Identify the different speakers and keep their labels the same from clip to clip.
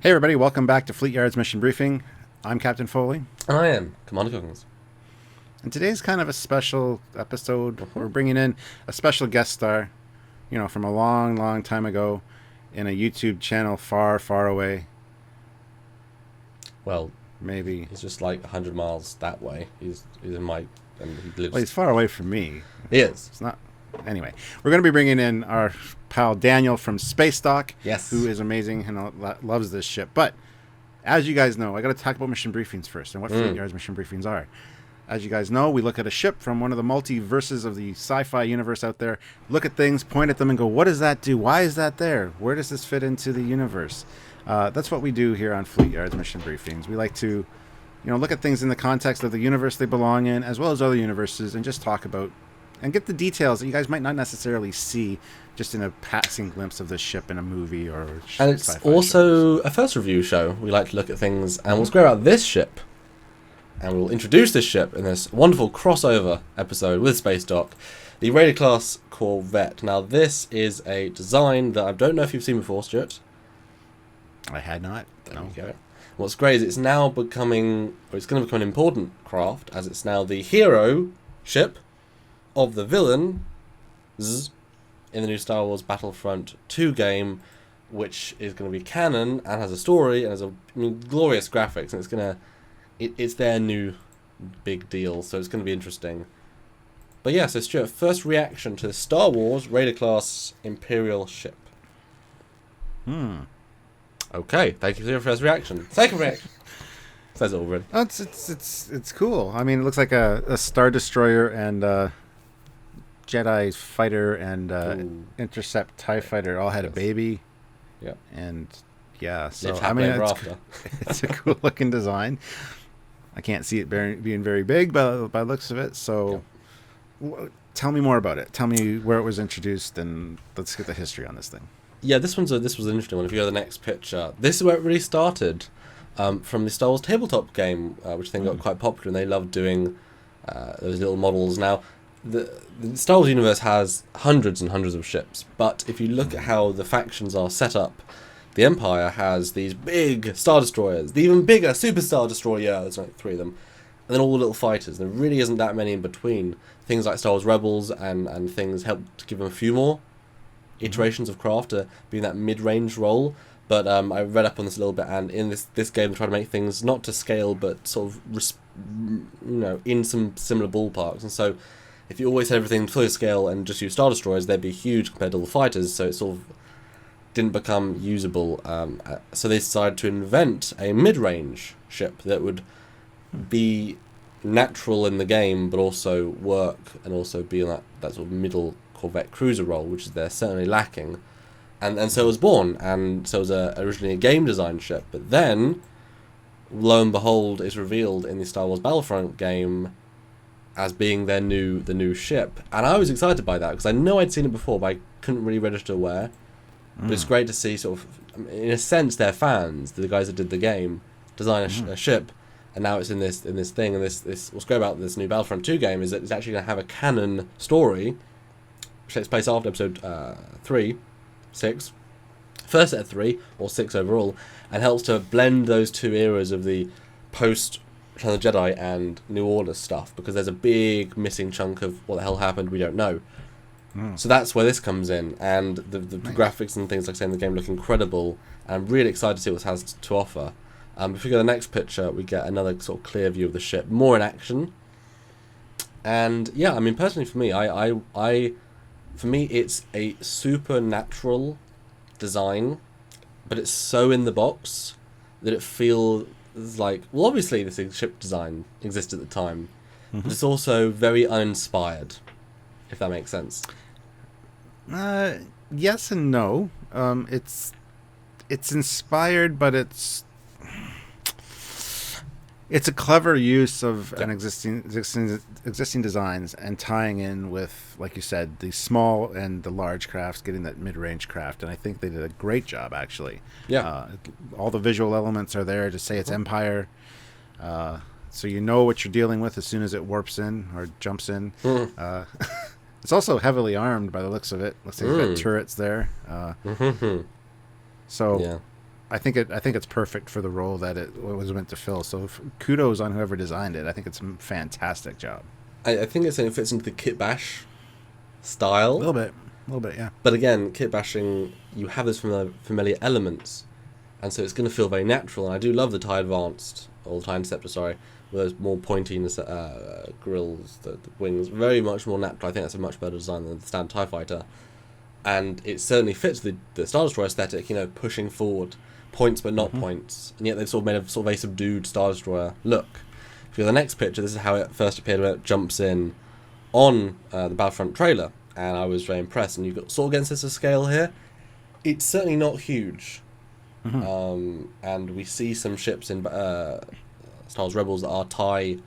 Speaker 1: Hey everybody, welcome back to Fleetyards Mission Briefing. I'm Captain Foley.
Speaker 2: And I am Canonical.
Speaker 1: And today's kind of a special episode. We're bringing in a special guest star, from a long, long time ago in a YouTube channel far, far away.
Speaker 2: Well,
Speaker 1: maybe.
Speaker 2: He's just like 100 miles that way. He's in my... and he lives...
Speaker 1: Well, he's far away from me.
Speaker 2: He is.
Speaker 1: It's not... Anyway, we're going to be bringing in our pal Daniel from Spacedock,
Speaker 2: yes,
Speaker 1: who is amazing and loves this ship. But as you guys know, I got to talk about mission briefings first and what Fleetyards mission briefings are. As you guys know, we look at a ship from one of the multiverses of the sci-fi universe out there, look at things, point at them, and go, what does that do? Why is that there? Where does this fit into the universe? That's what we do here on Fleetyards mission briefings. We like to, look at things in the context of the universe they belong in, as well as other universes, and just talk about and get the details that you guys might not necessarily see just in a passing glimpse of the ship in a movie or
Speaker 2: and it's also a first review show. We like to look at things, and we'll square out this ship, and we'll introduce this ship in this wonderful crossover episode with Spacedock, the Raider class Corvette. Now, this is a design that I don't know if you've seen before, Stuart.
Speaker 1: I had not.
Speaker 2: There you go. What's great is it's now becoming, or it's going to become an important craft, as it's now the hero ship of the villain in the new Star Wars Battlefront 2 game, which is going to be canon and has a story and has glorious graphics, and it's their new big deal, so it's going to be interesting. But yeah, so Stuart, first reaction to the Star Wars Raider class Imperial ship. Okay, thank you for your first reaction. Second reaction. Says it already.
Speaker 1: Oh, it's cool. I mean, it looks like a Star Destroyer and Jedi fighter and Intercept TIE fighter all had a baby.
Speaker 2: Yeah.
Speaker 1: And yeah, so it's a cool looking design. I can't see it being very big by looks of it. So tell me more about it. Tell me where it was introduced, and let's get the history on this thing.
Speaker 2: Yeah, this was an interesting one. If you go to the next picture, this is where it really started, from the Star Wars tabletop game, which I think got quite popular, and they loved doing those little models. Now, the Star Wars universe has hundreds and hundreds of ships, but if you look at how the factions are set up, the Empire has these big Star Destroyers, the even bigger Super Star Destroyer, there's like 3 of them, and then all the little fighters. There really isn't that many in between. Things like Star Wars Rebels and things help to give them a few more iterations of craft to be in that mid-range role. But I read up on this a little bit, and in this game they try to make things not to scale, but sort of in some similar ballparks. And so if you always had everything fully scale and just use Star Destroyers, they'd be huge compared to all the fighters, so it sort of didn't become usable. So they decided to invent a mid-range ship that would be natural in the game, but also work and also be in that sort of middle Corvette cruiser role, which is they're certainly lacking. And so it was born, and so it was originally a game design ship, but then, lo and behold, it's revealed in the Star Wars Battlefront game as being the new ship. And I was excited by that, because I know I'd seen it before, but I couldn't really register where. But it's great to see, sort of, in a sense, they're fans, the guys that did the game, design a ship, and now it's in this thing. And this what's great about this new Battlefront 2 game is that it's actually going to have a canon story, which takes place after episode 6, first set of 3, or 6 overall, and helps to blend those two eras of the post Return of the Jedi and New Order stuff, because there's a big missing chunk of what the hell happened we don't know. So that's where this comes in, and the nice graphics and things like I say in the game look incredible, and I'm really excited to see what it has to offer. If we go to the next picture, we get another sort of clear view of the ship, more in action. And yeah, I mean, personally for me, for me, it's a supernatural design, but it's so in the box that it feels like, well, obviously this ship design existed at the time, but it's also very uninspired, if that makes sense.
Speaker 1: Yes and no. It's inspired, but it's a clever use of an existing designs and tying in with, like you said, the small and the large crafts, getting that mid-range craft, and I think they did a great job, actually.
Speaker 2: Yeah.
Speaker 1: All the visual elements are there to say it's Empire, so you know what you're dealing with as soon as it warps in or jumps in. It's also heavily armed by the looks of it. Looks like you've got turrets there. So.
Speaker 2: Yeah.
Speaker 1: I think it's perfect for the role that it was meant to fill. So kudos on whoever designed it. I think it's a fantastic job.
Speaker 2: I think it fits into the kit bash style.
Speaker 1: A little bit, yeah.
Speaker 2: But again, kit bashing, you have those familiar elements, and so it's going to feel very natural. And I do love the TIE Advanced, or the TIE Interceptor, sorry, with those more pointy grills, the wings, very much more natural. I think that's a much better design than the standard TIE Fighter. And it certainly fits the Star Destroyer aesthetic, pushing forward, points but not points. And yet they've sort of made a sort of very subdued Star Destroyer look. If you look at the next picture, this is how it first appeared when it jumps in on the Battlefront trailer. And I was very impressed. And you've got sort of against this scale here. It's certainly not huge. And we see some ships in Star Wars Rebels that are TIE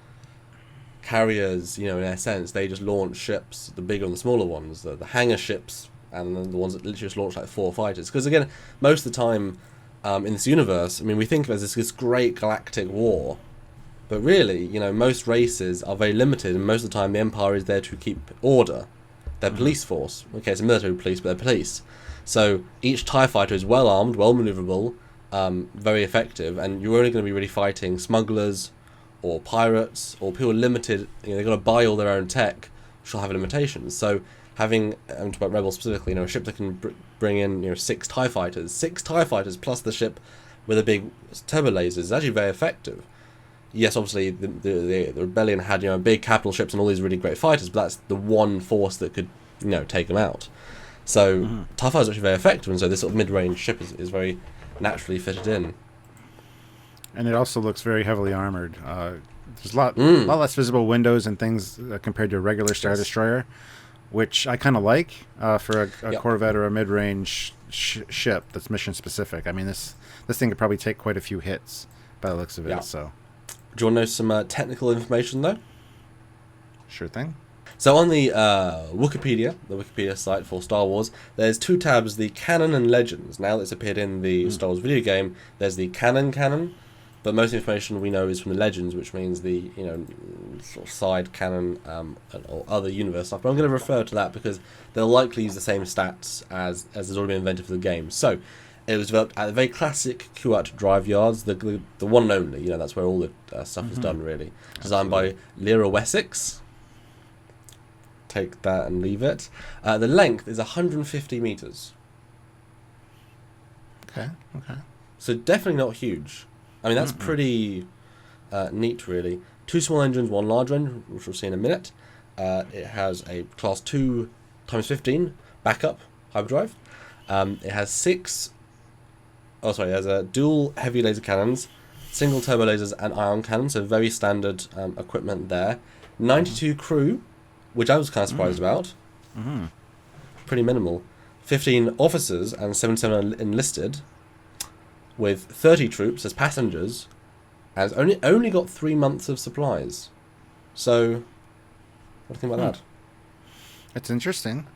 Speaker 2: carriers, in a sense. They just launch ships, the bigger and the smaller ones, the hangar ships, and then the ones that literally just launch like 4 fighters. Because again, most of the time in this universe, we think of it as this great galactic war. But really, most races are very limited, and most of the time the Empire is there to keep order. They're police force. Okay, it's a military police, but they're police. So each TIE fighter is well armed, well maneuverable, very effective, and you're only going to be really fighting smugglers or pirates or people limited. They've got to buy all their own tech, which will have limitations. So having, I'm talking about Rebels specifically, a ship that can bring in 6 TIE fighters plus the ship with a big turbo lasers is actually very effective. Yes, obviously the Rebellion had big capital ships and all these really great fighters, but that's the one force that could take them out. So TIE fighters are actually very effective, and so this sort of mid-range ship is very naturally fitted in.
Speaker 1: And it also looks very heavily armored. There's a lot less visible windows and things compared to a regular Star Destroyer, which I kind of like for a Corvette or a mid-range ship that's mission specific. This thing could probably take quite a few hits by the looks of it.
Speaker 2: Yeah.
Speaker 1: So,
Speaker 2: do you want to know some technical information though?
Speaker 1: Sure thing.
Speaker 2: So on the Wikipedia site for Star Wars, there's 2 tabs: the Canon and Legends. Now that's appeared in the Star Wars video game, there's the canon, but most information we know is from the Legends, which means the sort of side canon or other universe stuff. But I'm going to refer to that because they'll likely use the same stats as has already been invented for the game. So it was developed at the very classic Kuat drive yards, the one and only. That's where all the stuff is done really. Designed by Lyra Wessex. Take that and leave it. The length is 150 meters.
Speaker 1: Okay.
Speaker 2: So definitely not huge. That's pretty neat, really. 2 small engines, 1 large engine, which we'll see in a minute. It has a Class 2 ×15 backup hyperdrive. It has it has a dual heavy laser cannons, single turbo lasers, and ion cannons. So very standard equipment there. 92 crew, which I was kind of surprised about. Pretty minimal. 15 officers and 77 enlisted, with 30 troops as passengers, and it's only got 3 months of supplies. So, what do you think about that?
Speaker 1: It's interesting.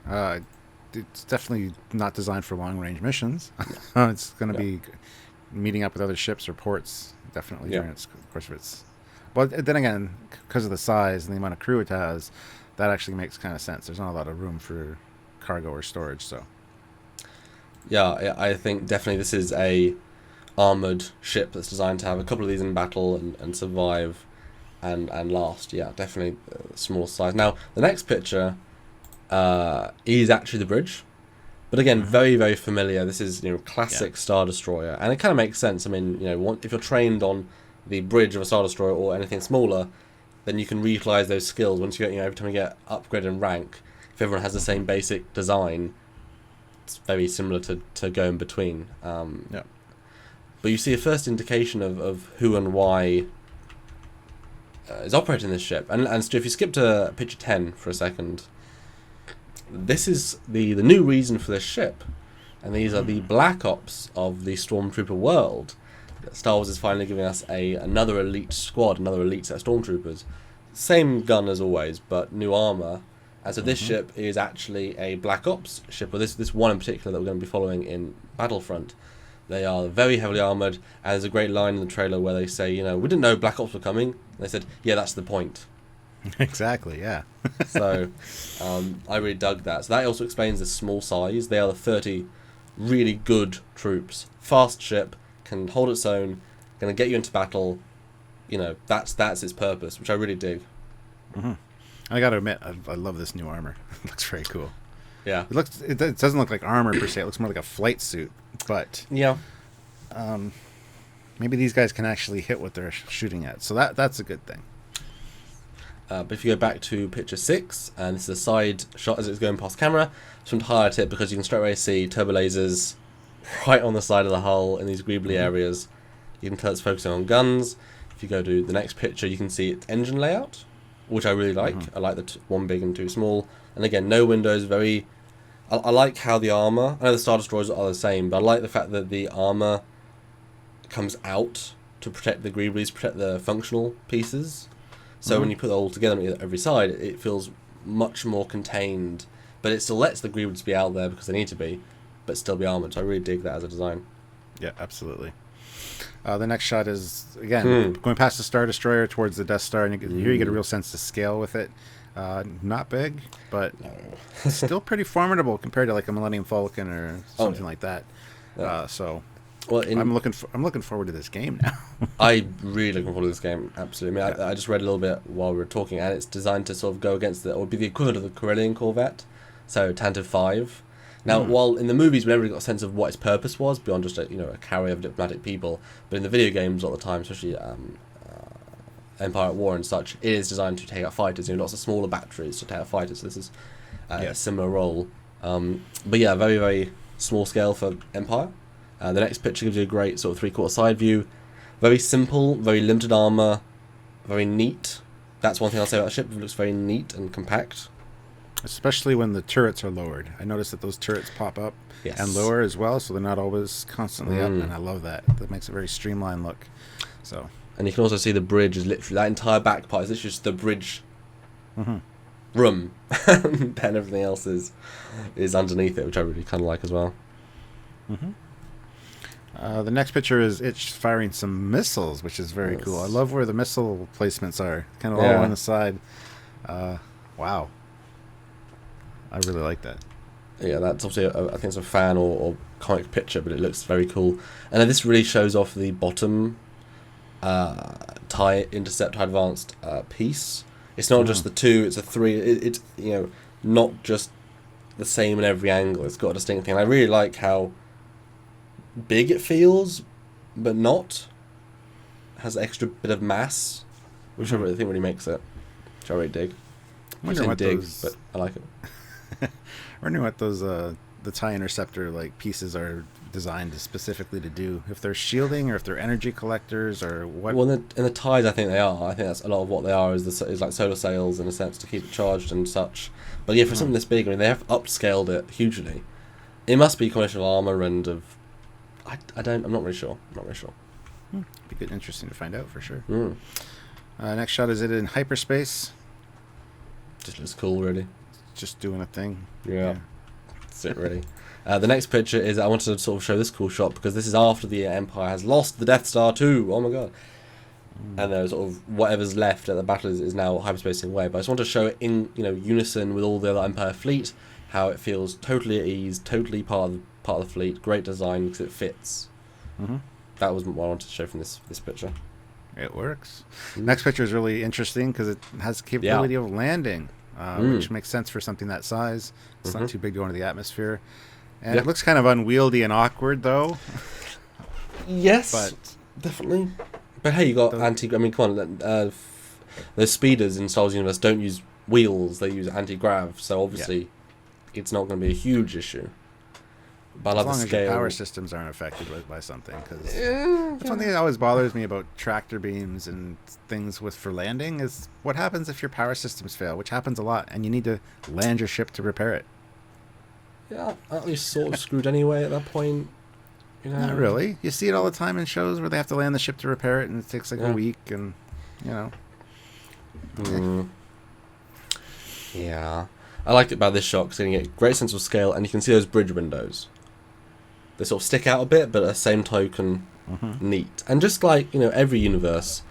Speaker 1: It's definitely not designed for long-range missions. It's going to be meeting up with other ships or ports, definitely during its course of its... But then again, because of the size and the amount of crew it has, that actually makes kind of sense. There's not a lot of room for cargo or storage, so...
Speaker 2: Yeah, I think definitely this is a armoured ship that's designed to have a couple of these in battle and survive and last. Yeah, definitely small size. Now, the next picture is actually the bridge. But again, very, very familiar. This is classic Star Destroyer. And it kind of makes sense. If you're trained on the bridge of a Star Destroyer or anything smaller, then you can reutilize those skills. Once you get, every time you get upgrade in rank, if everyone has the same basic design, it's very similar to go in between. But you see a first indication of who and why is operating this ship. And Stu, if you skip to picture 10 for a second, this is the new reason for this ship. And these are the Black Ops of the Stormtrooper world. Star Wars is finally giving us another elite squad, another elite set of Stormtroopers. Same gun as always, but new armour. And so this ship is actually a Black Ops ship, or this one in particular that we're going to be following in Battlefront. They are very heavily armoured, and there's a great line in the trailer where they say, we didn't know Black Ops were coming. And they said, yeah, that's the point.
Speaker 1: Exactly, yeah.
Speaker 2: So I really dug that. So that also explains the small size. They are the 30 really good troops. Fast ship, can hold its own, going to get you into battle. You know, that's its purpose, which I really dig.
Speaker 1: Mm-hmm. I got to admit, I love this new armor. It looks very cool.
Speaker 2: Yeah.
Speaker 1: It doesn't look like armor per se. It looks more like a flight suit. But
Speaker 2: yeah,
Speaker 1: maybe these guys can actually hit what they're shooting at. So that's a good thing.
Speaker 2: But if you go back to picture 6, and this is a side shot as it's going past camera, just want to highlight it because you can straight away see turbo lasers right on the side of the hull in these greebly areas. You can tell it's focusing on guns. If you go to the next picture, you can see its engine layout, which I really like. I like the one big and two small. And again, no windows, very... I like how the armor... I know the Star Destroyers are the same, but I like the fact that the armor comes out to protect the greeblies, protect the functional pieces. So when you put it all together on every side, it feels much more contained. But it still lets the greeblies be out there because they need to be, but still be armored. So I really dig that as a design.
Speaker 1: Yeah, absolutely. The next shot is, again, going past the Star Destroyer towards the Death Star, and here you get a real sense of scale with it. Not big, but still pretty formidable compared to like a Millennium Falcon or something like that. So I'm looking forward to this game now.
Speaker 2: I really looking forward to this game. Absolutely. I mean, I just read a little bit while we were talking, and it's designed to sort of go against it would be the equivalent of the Corellian Corvette, so Tantive 5. Now, while in the movies we never really got a sense of what its purpose was beyond just a carrier of diplomatic people, but in the video games all the time, especially Empire at War and such, it is designed to take out fighters. Lots of smaller batteries to take out fighters. So this is a similar role, but yeah, very very small scale for Empire. The next picture gives you a great sort of 3/4 side view. Very simple, very limited armor, very neat. That's one thing I'll say about the ship. It looks very neat and compact.
Speaker 1: Especially when the turrets are lowered. I noticed that those turrets pop up and lower as well, so they're not always constantly up, and I love that. That makes a very streamlined look. So,
Speaker 2: and you can also see the bridge is literally, that entire back part is literally just the bridge room, and everything else is underneath it, which I really kind of like as well.
Speaker 1: The next picture is it firing some missiles, which is very cool. I love where the missile placements are, kind of all on the side. Wow. I really like that. Yeah,
Speaker 2: that's obviously, I think it's a fan or comic picture, but it looks very cool. And then this really shows off the bottom TIE Intercept High Advanced piece. It's not just the 2, it's a 3. It's not just the same in every angle. It's got a distinct thing. And I really like how big it feels, but not. It has an extra bit of mass, which I really think really makes it. Which I really dig.
Speaker 1: But
Speaker 2: I like it.
Speaker 1: Wondering what those the TIE Interceptor like pieces are designed specifically to do. If they're shielding or if they're energy collectors or what.
Speaker 2: Well, in the TIEs, I think they are. I think that's a lot of what they are is like solar sails in a sense to keep it charged and such. But yeah, for something this big, I mean, they have upscaled it hugely. It must be a combination of armor and of. I'm not really sure.
Speaker 1: Be good, interesting to find out for sure. Next shot is it in hyperspace.
Speaker 2: Just looks cool, really.
Speaker 1: Just doing a thing.
Speaker 2: Yeah. That's it, really. The next picture is I wanted to sort of show this cool shot because this is after the Empire has lost the Death Star 2. Oh my god. And there's sort of whatever's left at the battle is now hyperspacing away. But I just want to show it in unison with all the other Empire fleet, how it feels totally at ease, totally part of the fleet. Great design because it fits. That was what I wanted to show from this picture.
Speaker 1: It works. Next picture is really interesting because it has the capability of landing, which makes sense for something that size. It's not too big to go into the atmosphere. And it looks kind of unwieldy and awkward, though.
Speaker 2: Yes, but definitely. But hey, you got I mean, come on. Those speeders in Star Wars Universe don't use wheels; they use anti-grav. So obviously, it's not going to be a huge issue. But
Speaker 1: as long as your power systems aren't affected by something, because that's one thing that always bothers me about tractor beams and things for landing is what happens if your power systems fail, which happens a lot, and you need to land your ship to repair it.
Speaker 2: Yeah, aren't you sort of screwed anyway at that point?
Speaker 1: Not really. You see it all the time in shows where they have to land the ship to repair it, and it takes like a week, and
Speaker 2: Yeah, I liked it about this shot because you get a great sense of scale, and you can see those bridge windows. They sort of stick out a bit, but at the same token, neat. And just like, every universe,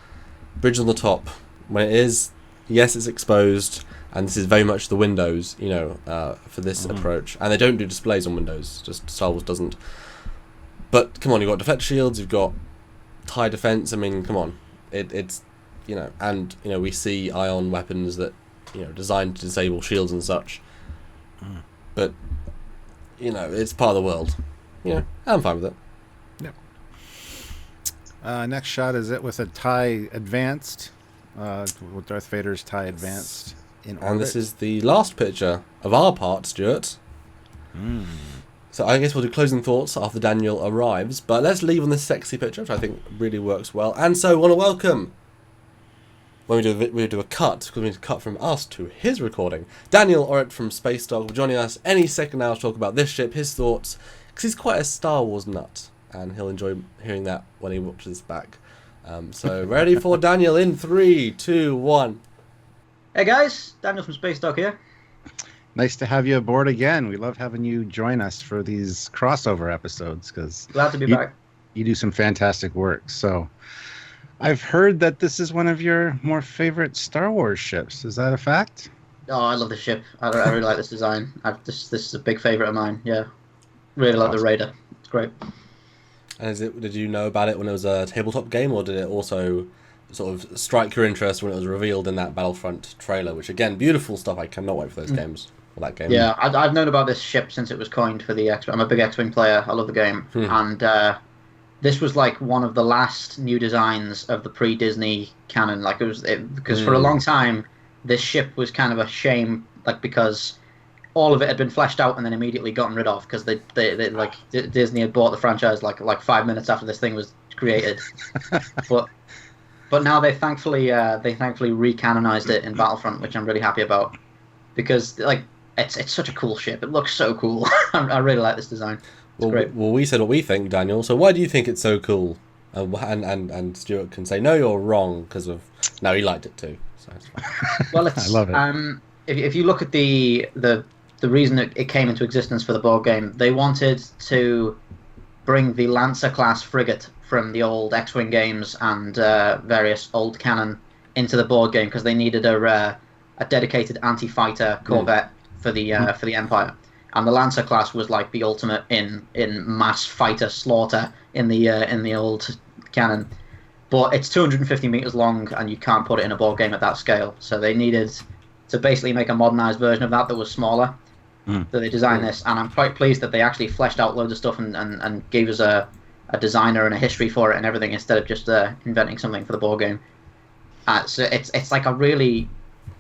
Speaker 2: bridge on the top, when it is, yes, it's exposed, and this is very much the windows, for this approach. And they don't do displays on windows, just Star Wars doesn't. But come on, you've got deflector shields, you've got TIE defense. I mean, come on, it's and we see ion weapons that designed to disable shields and such. But it's part of the world. I'm fine with it.
Speaker 1: Yep. Next shot is it with a TIE Advanced, with Darth Vader's TIE Advanced in orbit.
Speaker 2: And this is the last picture of our part, Stuart. So I guess we'll do closing thoughts after Daniel arrives, but let's leave on this sexy picture, which I think really works well. And so I want to welcome, when we do a cut, because we need to cut from us to his recording, Daniel Orrit from Spacedock will joining us any second now to talk about this ship, his thoughts, because he's quite a Star Wars nut, and he'll enjoy hearing that when he watches back. So ready for Daniel in 3, 2, 1.
Speaker 3: Hey guys, Daniel from Spacedock here.
Speaker 1: Nice to have you aboard again. We love having you join us for these crossover episodes because
Speaker 3: glad to be back.
Speaker 1: You do some fantastic work. So I've heard that this is one of your more favorite Star Wars ships. Is that a fact?
Speaker 3: Oh, I love this ship. I really like this design. This is a big favorite of mine. Yeah, really like the Raider. It's great.
Speaker 2: And did you know about it when it was a tabletop game, or did it also sort of strike your interest when it was revealed in that Battlefront trailer? Which again, beautiful stuff. I cannot wait for those games. That game.
Speaker 3: Yeah, I've known about this ship since it was coined for the X. I'm a big X-Wing player. I love the game. And this was like one of the last new designs of the pre-Disney canon. Like because for a long time, this ship was kind of a shame, like because all of it had been fleshed out and then immediately gotten rid of because they Disney had bought the franchise like 5 minutes after this thing was created. But now they thankfully recanonized it in Battlefront, which I'm really happy about because it's such a cool ship. It looks so cool. I really like this design. It's great.
Speaker 2: Well, we said what we think, Daniel. So why do you think it's so cool? And Stuart can say no, you're wrong because of no, he liked it too. So it's fine.
Speaker 3: Well,
Speaker 1: I love it.
Speaker 3: If you look at the reason it came into existence for the board game, they wanted to bring the Lancer class frigate from the old X-Wing games and various old canon into the board game because they needed a dedicated anti-fighter corvette for the Empire, and the Lancer class was like the ultimate in mass fighter slaughter in the old canon. But it's 250 meters long, and you can't put it in a board game at that scale. So they needed to basically make a modernized version of that was smaller. So they designed this, and I'm quite pleased that they actually fleshed out loads of stuff and gave us a designer and a history for it and everything instead of just inventing something for the board game. So it's like a really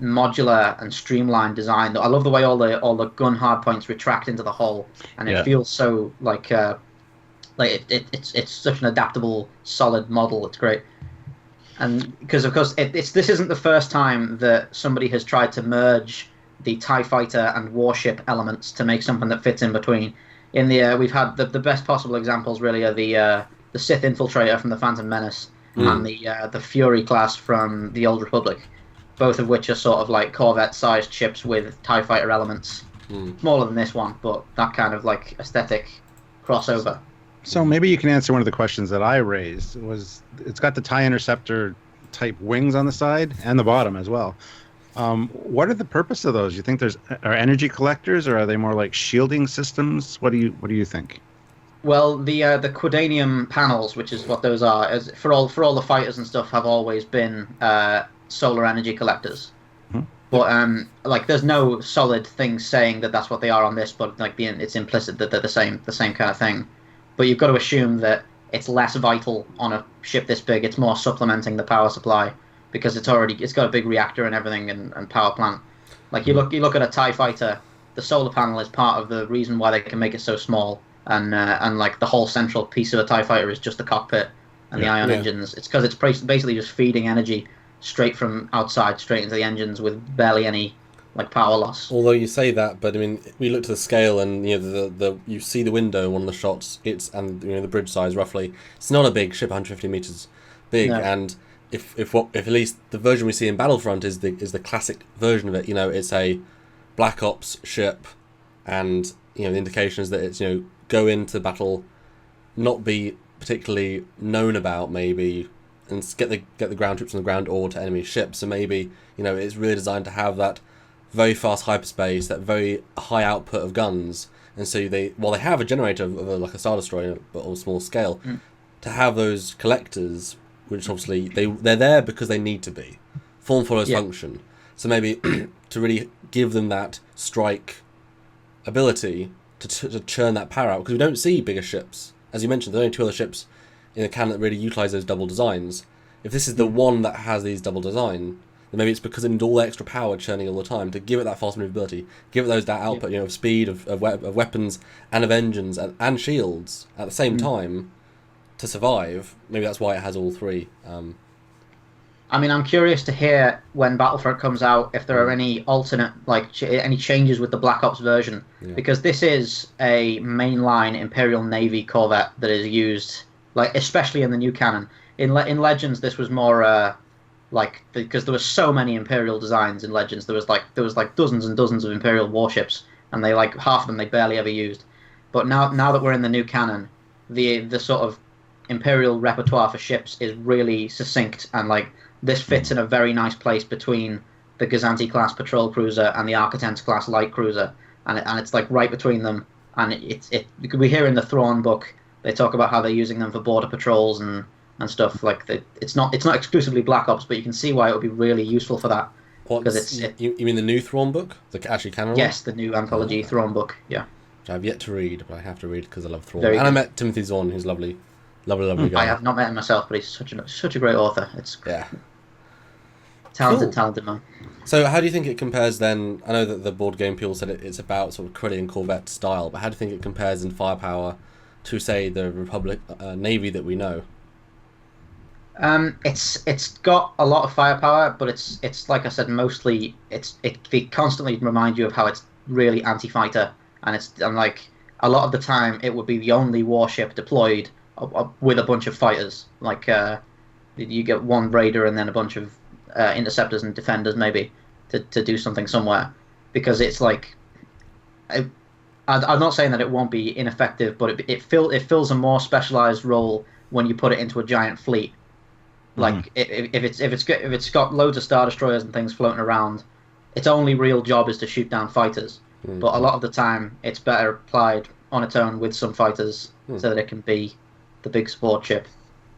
Speaker 3: modular and streamlined design. I love the way all the gun hardpoints retract into the hull, and it feels so it's such an adaptable, solid model. It's great, and because of course this isn't the first time that somebody has tried to merge the TIE fighter and warship elements to make something that fits in between. In the we've had the best possible examples really are the Sith Infiltrator from the Phantom Menace and the Fury class from the Old Republic, both of which are sort of like Corvette-sized ships with TIE fighter elements. Smaller than this one, but that kind of like aesthetic crossover.
Speaker 1: So maybe you can answer one of the questions that I raised. It's got the TIE Interceptor type wings on the side and the bottom as well. What are the purpose of those? You think are energy collectors, or are they more like shielding systems? What do you think?
Speaker 3: Well, the Quidanium panels, which is what those are, for all the fighters and stuff, have always been solar energy collectors. But there's no solid thing saying that that's what they are on this, but it's implicit that they're the same kind of thing. But you've got to assume that it's less vital on a ship this big. It's more supplementing the power supply because it's got a big reactor and everything and power plant. Like you look at a TIE fighter, the solar panel is part of the reason why they can make it so small, and like the whole central piece of a TIE fighter is just the cockpit and the ion engines. It's because it's basically just feeding energy straight from outside straight into the engines with barely any power loss.
Speaker 2: Although you say that, but I mean, we look to the scale and you see the window in one of the shots. The bridge size roughly. It's not a big ship, 150 meters big, no. And if at least the version we see in Battlefront is the classic version of it. It's a Black Ops ship, and the indication is that it's go into battle, not be particularly known about maybe, and get the ground troops on the ground or to enemy ships. So maybe it's really designed to have that very fast hyperspace, that very high output of guns, and so they have a generator of like a Star Destroyer, but on a small scale, to have those collectors, which obviously they're there because they need to be. Form follows function. So maybe to really give them that strike ability to churn that power out, because we don't see bigger ships. As you mentioned, there are only 2 other ships in the canon that really utilise those double designs. If this is the one that has these double design, then maybe it's because it needs all the extra power churning all the time to give it that fast maneuverability, give it that output, of speed, of weapons, and of engines, and shields at the same time to survive. Maybe that's why it has all 3.
Speaker 3: I mean, I'm curious to hear when Battlefront comes out if there are any alternate, any changes with the Black Ops version, because this is a mainline Imperial Navy corvette that is used, especially in the new canon. In Legends, this was more because there were so many Imperial designs in Legends. There was dozens and dozens of Imperial warships, and they half of them they barely ever used. But now that we're in the new canon, the sort of Imperial repertoire for ships is really succinct, and this fits in a very nice place between the Gazanti class patrol cruiser and the Architens class light cruiser, and it's right between them. And we hear in the Thrawn book they talk about how they're using them for border patrols and stuff. It's not exclusively Black Ops, but you can see why it would be really useful for that.
Speaker 2: You mean the new Thrawn book? Actually canon?
Speaker 3: Yes, the new anthology Thrawn book. Yeah.
Speaker 2: Which I've yet to read, but I have to read because I love Thrawn. And I met Timothy Zahn, who's lovely guy.
Speaker 3: I have not met him myself, but he's such a great author. Talented man.
Speaker 2: So how do you think it compares then? I know that the board game people said it's about sort of Corellian Corvette style, but how do you think it compares in firepower to, say, the Republic Navy that we know?
Speaker 3: It's got a lot of firepower, but it's like I said, mostly they constantly remind you of how it's really anti-fighter, and a lot of the time it would be the only warship deployed with a bunch of fighters. You get one raider and then a bunch of interceptors and defenders maybe to do something somewhere, because it's I'm not saying that it won't be ineffective, but it fills a more specialized role when you put it into a giant fleet. If it's got loads of Star Destroyers and things floating around, its only real job is to shoot down fighters. But a lot of the time it's better applied on its own with some fighters so that it can be the big support ship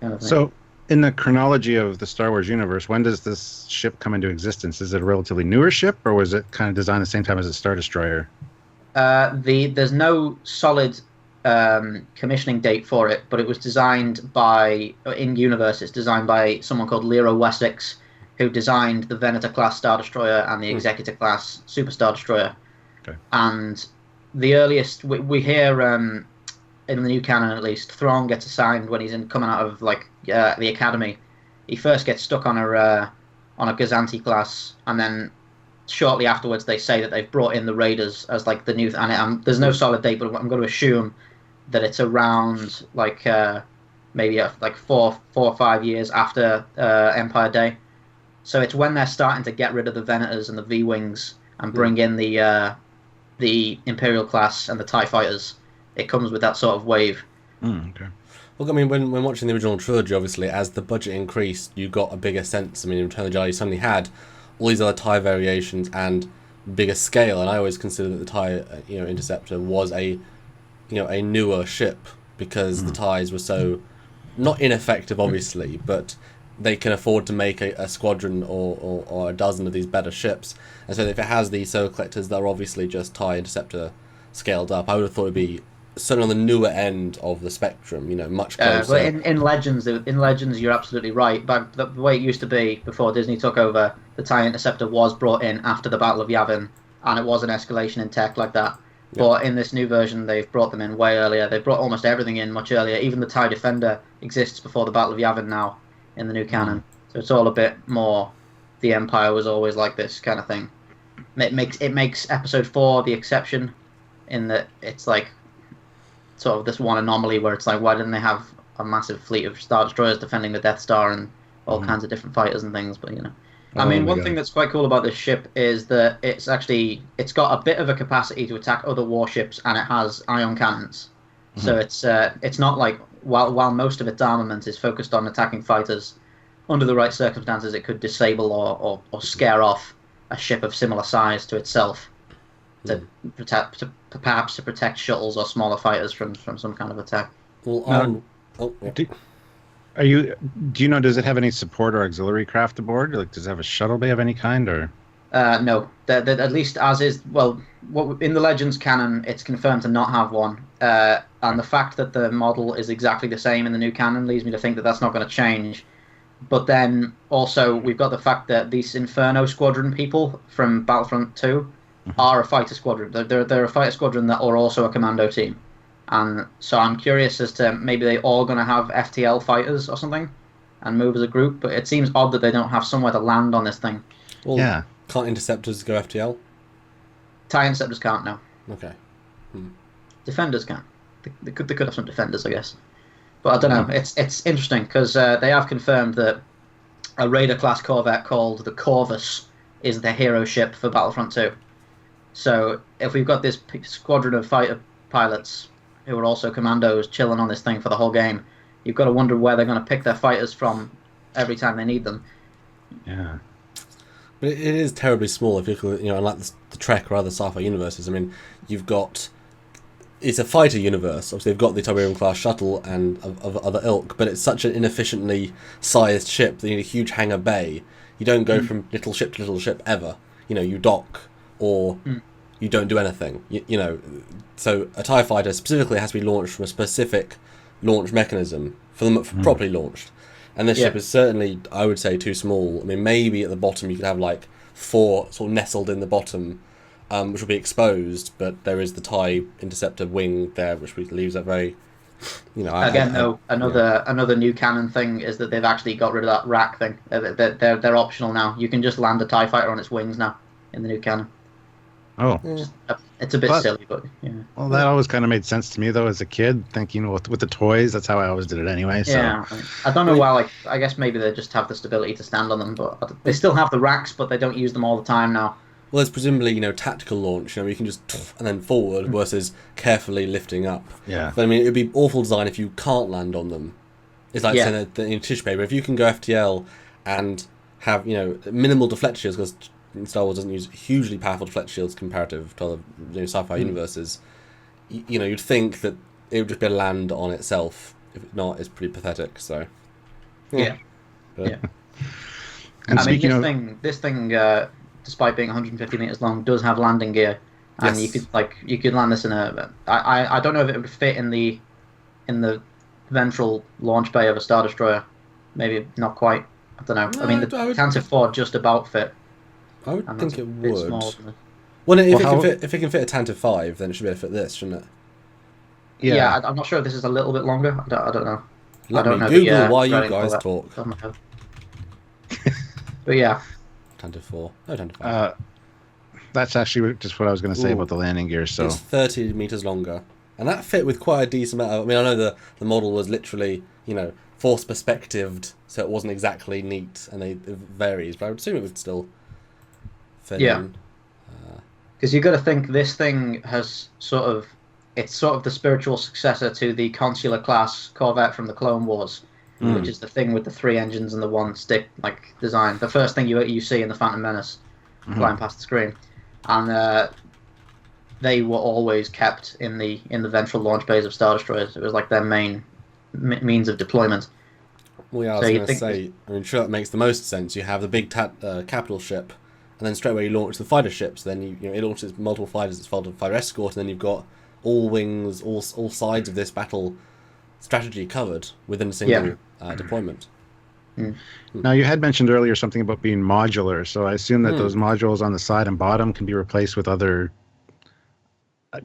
Speaker 3: kind of thing.
Speaker 1: So in the chronology of the Star Wars universe, when does this ship come into existence? Is it a relatively newer ship, or was it kind of designed at the same time as a Star Destroyer?
Speaker 3: There's no solid commissioning date for it, but it was designed in universe. It's designed by someone called Lero Wessex, who designed the Venator class Star Destroyer and the Executor class Super Star Destroyer.
Speaker 1: Okay. And
Speaker 3: the earliest we hear in the new canon, at least, Thrawn gets assigned when he's coming out of the academy. He first gets stuck on a Gazanti class, and then shortly afterwards they say that they've brought in the Raiders as the new. There's no solid date, but I'm going to assume that it's around maybe 4 or 5 years after Empire Day. So it's when they're starting to get rid of the Venators and the V-wings and bring in the Imperial class and the TIE fighters. It comes with that sort of wave.
Speaker 1: Okay.
Speaker 2: Well, I mean, when watching the original trilogy, obviously, as the budget increased, you got a bigger sense. I mean, in Return of the Jedi, you suddenly had all these other TIE variations and bigger scale, and I always consider that the TIE, Interceptor was a newer ship, because the TIEs were so not ineffective, obviously, but they can afford to make a squadron or a dozen of these better ships. And so if it has these Soul Collectors that are obviously just TIE Interceptor scaled up, I would have thought it'd be certainly on the newer end of the spectrum, much closer.
Speaker 3: But in Legends, you're absolutely right. But the way it used to be before Disney took over, the TIE Interceptor was brought in after the Battle of Yavin, and it was an escalation in tech like that. Yeah. But in this new version, they've brought them in way earlier. They brought almost everything in much earlier. Even the TIE Defender exists before the Battle of Yavin now in the new canon. So it's all a bit more, the Empire was always like this kind of thing. It makes Episode 4 the exception, in that it's sort of this one anomaly where it's why didn't they have a massive fleet of Star Destroyers defending the Death Star and all kinds of different fighters and things, but one thing that's quite cool about this ship is that it's got a bit of a capacity to attack other warships, and it has ion cannons. So it's not while most of its armament is focused on attacking fighters, under the right circumstances it could disable or scare off a ship of similar size to itself. to perhaps to protect shuttles or smaller fighters from some kind of attack.
Speaker 2: Well,
Speaker 4: do you know, does it have any support or auxiliary craft aboard? Like, does it have a shuttle bay of any kind, or?
Speaker 3: No, at least as is, well, in the Legends canon, it's confirmed to not have one. And the fact that the model is exactly the same in the new canon leads me to think that that's not going to change. But then also, we've got the fact that these Inferno Squadron people from Battlefront 2 are a fighter squadron. They're a fighter squadron that are also a commando team. And so I'm curious as to maybe they all going to have FTL fighters or something and move as a group. But it seems odd that they don't have somewhere to land on this thing.
Speaker 2: Well,
Speaker 4: yeah.
Speaker 2: Can't interceptors go FTL?
Speaker 3: TIE interceptors can't, no.
Speaker 2: Okay.
Speaker 3: Defenders can. They could have some defenders, I guess. But I don't know. It's interesting because they have confirmed that a Raider class corvette called the Corvus is the hero ship for Battlefront 2. So if we've got this squadron of fighter pilots who are also commandos chilling on this thing for the whole game, you've got to wonder where they're going to pick their fighters from every time they need them.
Speaker 4: Yeah.
Speaker 2: But it is terribly small if you look, unlike the Trek or other sci-fi universes. I mean, you've got... It's a fighter universe. Obviously, they've got the Tiberium class shuttle and of other ilk, but it's such an inefficiently sized ship that you need a huge hangar bay. You don't go from little ship to little ship ever. You dock or you don't do anything. So a TIE fighter specifically has to be launched from a specific launch mechanism for them properly launched. And this ship is certainly, I would say, too small. I mean, maybe at the bottom you could have like 4 sort of nestled in the bottom, which will be exposed, but there is the TIE interceptor wing there, which leaves that very,
Speaker 3: another new canon thing is that they've actually got rid of that rack thing. They're optional now. You can just land a TIE fighter on its wings now in the new canon.
Speaker 4: Oh.
Speaker 3: It's a bit silly, but yeah.
Speaker 4: Well, that always kind of made sense to me, though, as a kid, thinking with the toys, that's how I always did it anyway. So.
Speaker 3: Yeah, I don't know why, I guess maybe they just have the stability to stand on them, but they still have the racks, but they don't use them all the time now.
Speaker 2: Well, there's presumably, tactical launch, you can just and then forward versus carefully lifting up.
Speaker 4: Yeah.
Speaker 2: But I mean, it would be awful design if you can't land on them. It's like saying that in tissue paper, if you can go FTL and have, minimal deflect shields, because Star Wars doesn't use hugely powerful deflect shields comparative to other sci-fi universes, you'd think that it would just be a land on itself. If not, it's pretty pathetic. So,
Speaker 3: yeah.
Speaker 4: And
Speaker 3: this thing, despite being 150 meters long, does have landing gear, and you could land this in a. I don't know if it would fit in the ventral launch bay of a Star Destroyer. Maybe not quite. I don't know. I mean, the Tantive 4 just about fit.
Speaker 2: I would think it would.
Speaker 3: Well,
Speaker 2: if it can fit a Tantive 5, then it should be able to fit this, shouldn't it?
Speaker 3: Yeah, I'm not sure if this is a little bit longer. I don't know.
Speaker 2: Let me Google while you guys talk.
Speaker 3: But yeah.
Speaker 2: Tantive 4. No, Tantive 5.
Speaker 4: That's actually just what I was going to say about the landing gear. So
Speaker 2: it's 30 meters longer, and that fit with quite a decent amount. I mean, I know the model was literally, force perspectived, so it wasn't exactly neat, and it varies. But I would assume it would still fit in.
Speaker 3: Because you've got to think this thing has it's sort of the spiritual successor to the Consular class Corvette from the Clone Wars, which is the thing with the 3 engines and the 1 stick design. The first thing you see in the Phantom Menace, flying past the screen, and they were always kept in the ventral launch bays of Star Destroyers. It was like their main means of deployment.
Speaker 2: Well, yeah, I was going to say, I mean, sure, it makes the most sense. You have the big capital ship, and then straight away you launch the fighter ships. Then it launches multiple fighters. It's followed by fighter escort, and then you've got all wings, all sides of this battle strategy covered within a single deployment.
Speaker 4: Now, you had mentioned earlier something about being modular, so I assume that those modules on the side and bottom can be replaced with other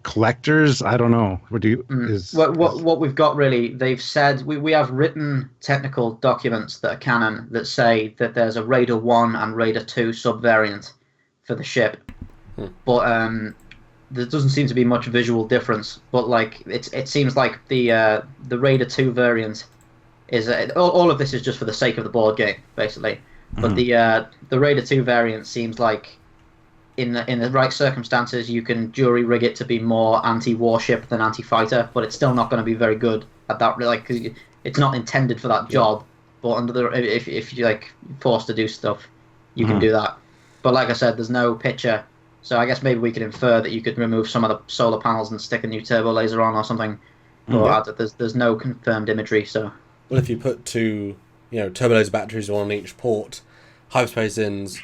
Speaker 4: collectors. I don't know.
Speaker 3: What we've got really, they've said we have written technical documents that are canon that say that there's a Raider 1 and Raider 2 subvariant for the ship, but there doesn't seem to be much visual difference. But it seems like the Raider 2 variant is all of this is just for the sake of the board game, basically. But the Raider 2 variant seems like in the right circumstances you can jury rig it to be more anti-warship than anti-fighter, but it's still not going to be very good at that. Cause it's not intended for that job. But if you're forced to do stuff, you can do that. But like I said, there's no picture So I guess maybe we could infer that you could remove some of the solar panels and stick a new turbo laser on or something. But there's no confirmed imagery. So
Speaker 2: well, if you put two, turbo laser batteries, one on each port, hyperspace ins,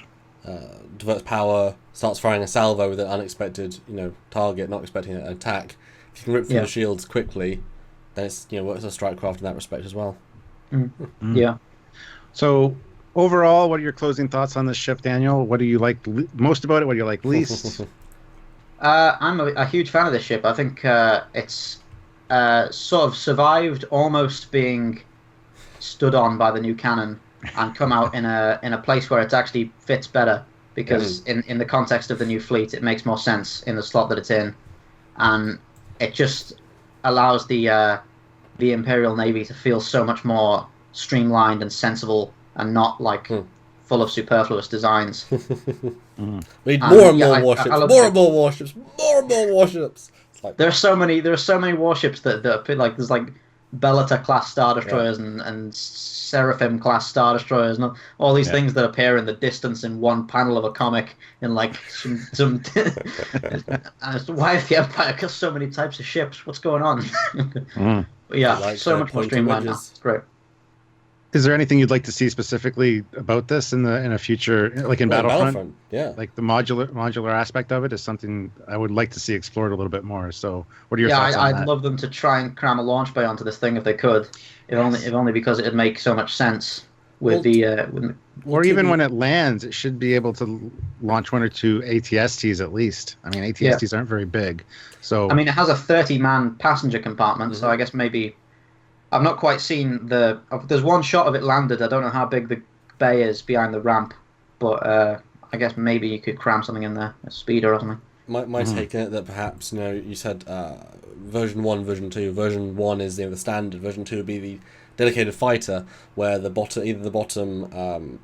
Speaker 2: diverts power, starts firing a salvo with an unexpected, target, not expecting an attack. If you can rip through the shields quickly, then it's works as a strike craft in that respect as well.
Speaker 3: Yeah.
Speaker 4: So overall, what are your closing thoughts on this ship, Daniel? What do you like most about it? What do you like least?
Speaker 3: I'm a huge fan of this ship. I think it's sort of survived almost being stood on by the new canon and come out in a place where it actually fits better, because in the context of the new fleet, it makes more sense in the slot that it's in, and it just allows the Imperial Navy to feel so much more streamlined and sensible, and not like full of superfluous designs.
Speaker 2: We need more and more warships, more and more warships, more and more warships. Like,
Speaker 3: there are so many warships that like there's like Bellator class Star Destroyers and Seraphim class Star Destroyers and all these things that appear in the distance in one panel of a comic in like some why have the Empire got so many types of ships? What's going on? But yeah,
Speaker 2: like
Speaker 3: so much more streamlined now. It's great.
Speaker 4: Is there anything you'd like to see specifically about this in a future, like in Battlefront?
Speaker 2: Yeah,
Speaker 4: like the modular aspect of it is something I would like to see explored a little bit more. So, what are your thoughts on that?
Speaker 3: I'd love them to try and cram a launch bay onto this thing if they could, if only because it'd make so much sense with
Speaker 4: or even when it lands, it should be able to launch one or two ATSTs at least. I mean, ATSTs aren't very big, so
Speaker 3: I mean, it has a 30-man passenger compartment, so I guess maybe. I've not quite seen there's one shot of it landed. I don't know how big the bay is behind the ramp, but I guess maybe you could cram something in there, a speeder or something.
Speaker 2: My take on it that perhaps, you said version 1, version 2. Version 1 is the standard. Version 2 would be the dedicated fighter, where the bottom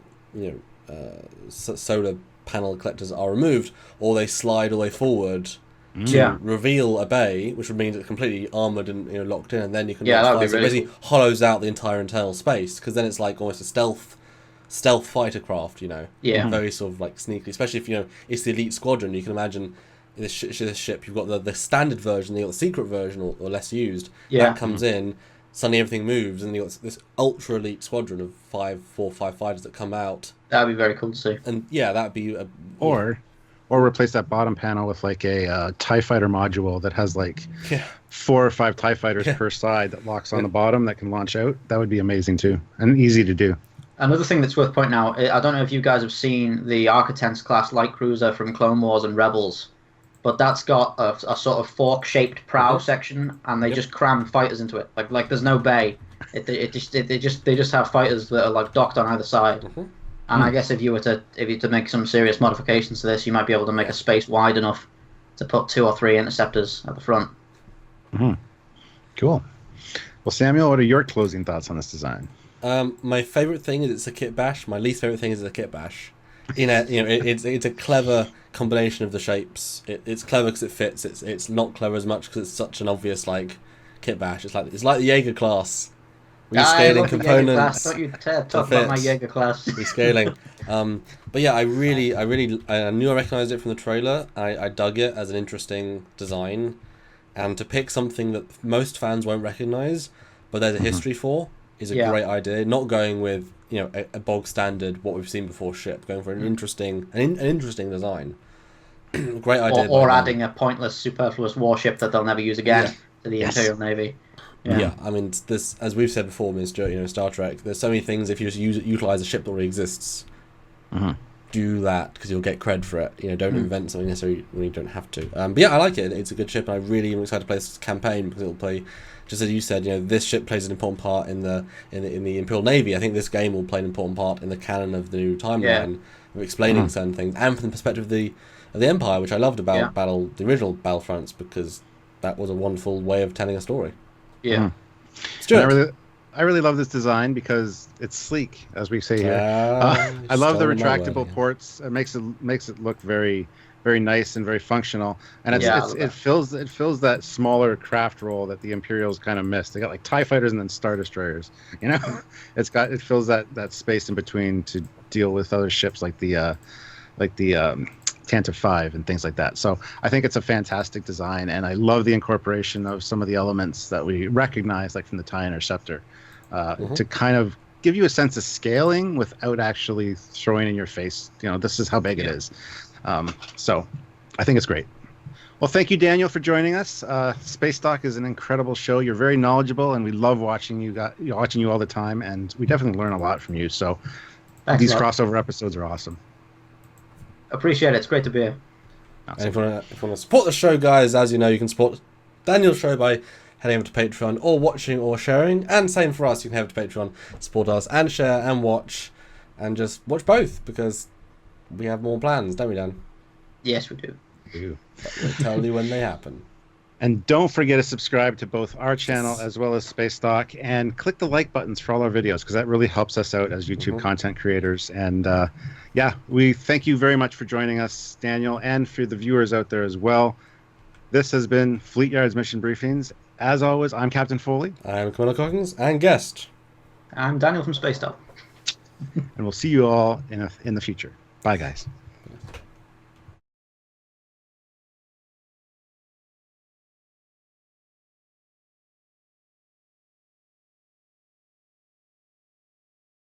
Speaker 2: solar panel collectors are removed, or they slide all the way forward to reveal a bay, which would mean it's completely armoured and locked in, and then you can
Speaker 3: that would be
Speaker 2: so it basically hollows out the entire internal space, because then it's like almost a stealth fighter craft, very sort of like sneaky, especially if it's the elite squadron. You can imagine this ship, you've got the standard version, you've got the secret version or less used, that comes in, suddenly everything moves, and you've got this ultra elite squadron of 4 or 5 fighters that come out.
Speaker 3: That'd be very cool to see.
Speaker 2: And that'd be
Speaker 4: or replace that bottom panel with like a TIE fighter module that has like 4 or 5 TIE fighters per side that locks on the bottom that can launch out. That would be amazing too, and easy to do.
Speaker 3: Another thing that's worth pointing out, I don't know if you guys have seen the Architens class light cruiser from Clone Wars and Rebels, but that's got a sort of fork-shaped prow section, and they just cram fighters into it. Like there's no bay. They just have fighters that are like docked on either side. And I guess if you were to make some serious modifications to this, you might be able to make a space wide enough to put 2 or 3 interceptors at the front.
Speaker 4: Cool. Well, Samuel, what are your closing thoughts on this design?
Speaker 2: My favorite thing is it's a kit bash. My least favorite thing is a kit bash. It's a clever combination of the shapes. It's clever because it fits. It's not clever as much because it's such an obvious kit bash. It's like the Jaeger class. Rescaling components.
Speaker 3: Don't you talk about my Jaeger class.
Speaker 2: Rescaling. But yeah, I knew I recognised it from the trailer. I dug it as an interesting design, and to pick something that most fans won't recognise, but there's a history for, is a great idea. Not going with a bog standard what we've seen before ship, going for an interesting design. Great idea.
Speaker 3: Or adding a pointless, superfluous warship that they'll never use again to the Imperial Navy.
Speaker 2: Yeah, I mean, this, as we've said before, Mr. Star Trek, there's so many things, if you just utilise a ship that already exists, do that, because you'll get cred for it. Don't invent something necessarily when you don't have to. But yeah, I like it. It's a good ship, and I really am excited to play this campaign, because it'll play, just as you said, this ship plays an important part in the Imperial Navy. I think this game will play an important part in the canon of the new timeline, of explaining certain things, and from the perspective of the Empire, which I loved about the original Battlefronts, because that was a wonderful way of telling a story.
Speaker 3: Yeah.
Speaker 4: I really love this design because it's sleek, as we say here. I love the retractable ports. It makes it look very, very nice and very functional. And it fills that smaller craft role that the Imperials kind of missed. They got like TIE fighters and then Star Destroyers. It fills that space in between to deal with other ships like the Cantor 5 and things like that. So I think it's a fantastic design, and I love the incorporation of some of the elements that we recognize, like from the TIE Interceptor, to kind of give you a sense of scaling without actually throwing in your face, this is how big it is. So I think it's great. Well, thank you, Daniel, for joining us. Spacedock is an incredible show. You're very knowledgeable, and we love watching you all the time, and we definitely learn a lot from you. So these crossover episodes are awesome.
Speaker 3: Appreciate it. It's great to be here.
Speaker 2: And if you want to support the show, guys, as you know, you can support Daniel's show by heading over to Patreon or watching or sharing. And same for us. You can head over to Patreon, support us, and share and watch. And just watch both, because we have more plans, don't we, Dan?
Speaker 3: Yes, we do.
Speaker 2: But we'll tell you when they happen.
Speaker 4: And don't forget to subscribe to both our channel as well as Spacedock, and click the like buttons for all our videos, because that really helps us out as YouTube content creators. And we thank you very much for joining us, Daniel, and for the viewers out there as well. This has been Fleetyards Mission Briefings. As always, I'm Captain Foley.
Speaker 2: I'm Canonical and guest.
Speaker 3: I'm Daniel from Spacedock.
Speaker 4: And we'll see you all in the future. Bye, guys.